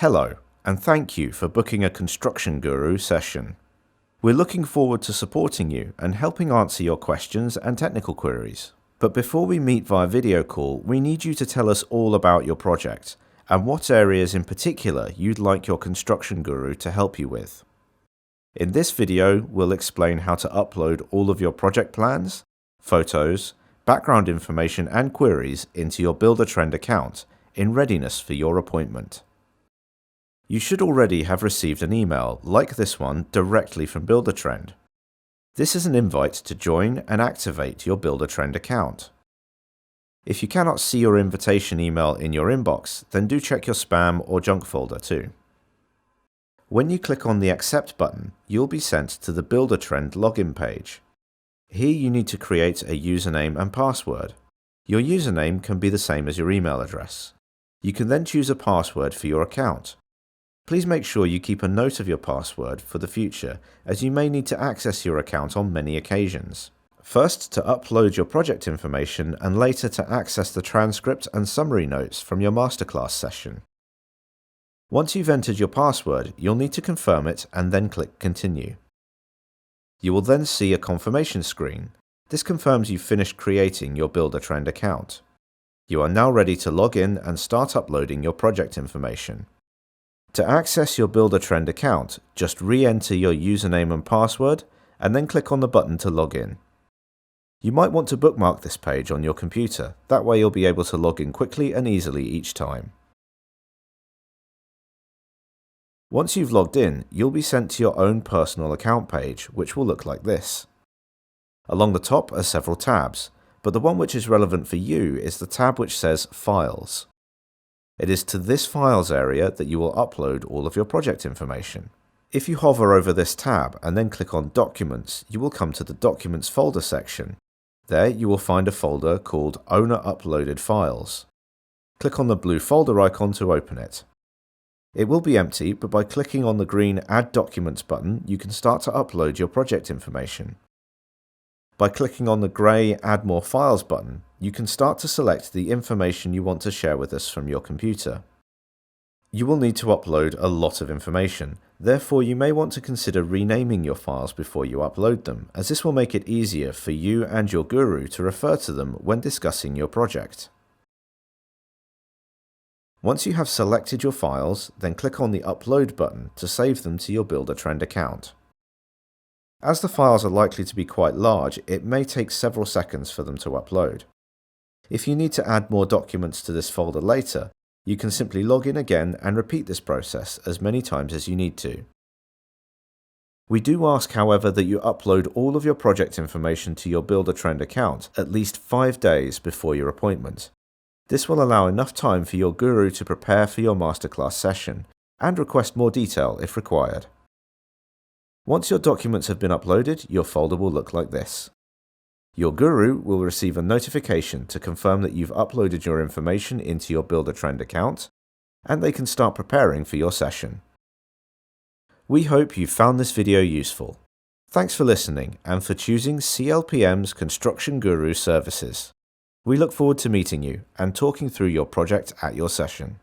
Hello, and thank you for booking a Construction Guru session. We're looking forward to supporting you and helping answer your questions and technical queries. But before we meet via video call, we need you to tell us all about your project and what areas in particular you'd like your Construction Guru to help you with. In this video, we'll explain how to upload all of your project plans, photos, background information and queries into your Buildertrend account in readiness for your appointment. You should already have received an email like this one directly from Buildertrend. This is an invite to join and activate your Buildertrend account. If you cannot see your invitation email in your inbox, then do check your spam or junk folder too. When you click on the Accept button, you'll be sent to the Buildertrend login page. Here you need to create a username and password. Your username can be the same as your email address. You can then choose a password for your account. Please make sure you keep a note of your password for the future, as you may need to access your account on many occasions. First, to upload your project information, and later to access the transcript and summary notes from your masterclass session. Once you've entered your password, you'll need to confirm it and then click Continue. You will then see a confirmation screen. This confirms you've finished creating your Buildertrend account. You are now ready to log in and start uploading your project information. To access your Buildertrend account, just re-enter your username and password and then click on the button to log in. You might want to bookmark this page on your computer, that way you'll be able to log in quickly and easily each time. Once you've logged in, you'll be sent to your own personal account page, which will look like this. Along the top are several tabs, but the one which is relevant for you is the tab which says Files. It is to this Files area that you will upload all of your project information. If you hover over this tab and then click on Documents, you will come to the Documents folder section. There you will find a folder called Owner Uploaded Files. Click on the blue folder icon to open it. It will be empty, but by clicking on the green Add Documents button, you can start to upload your project information. By clicking on the grey Add More Files button, you can start to select the information you want to share with us from your computer. You will need to upload a lot of information, therefore you may want to consider renaming your files before you upload them, as this will make it easier for you and your guru to refer to them when discussing your project. Once you have selected your files, then click on the Upload button to save them to your Buildertrend account. As the files are likely to be quite large, it may take several seconds for them to upload. If you need to add more documents to this folder later, you can simply log in again and repeat this process as many times as you need to. We do ask, however, that you upload all of your project information to your Buildertrend account at least 5 days before your appointment. This will allow enough time for your guru to prepare for your masterclass session and request more detail if required. Once your documents have been uploaded, your folder will look like this. Your guru will receive a notification to confirm that you've uploaded your information into your Buildertrend account, and they can start preparing for your session. We hope you found this video useful. Thanks for listening and for choosing CLPM's Construction Guru services. We look forward to meeting you and talking through your project at your session.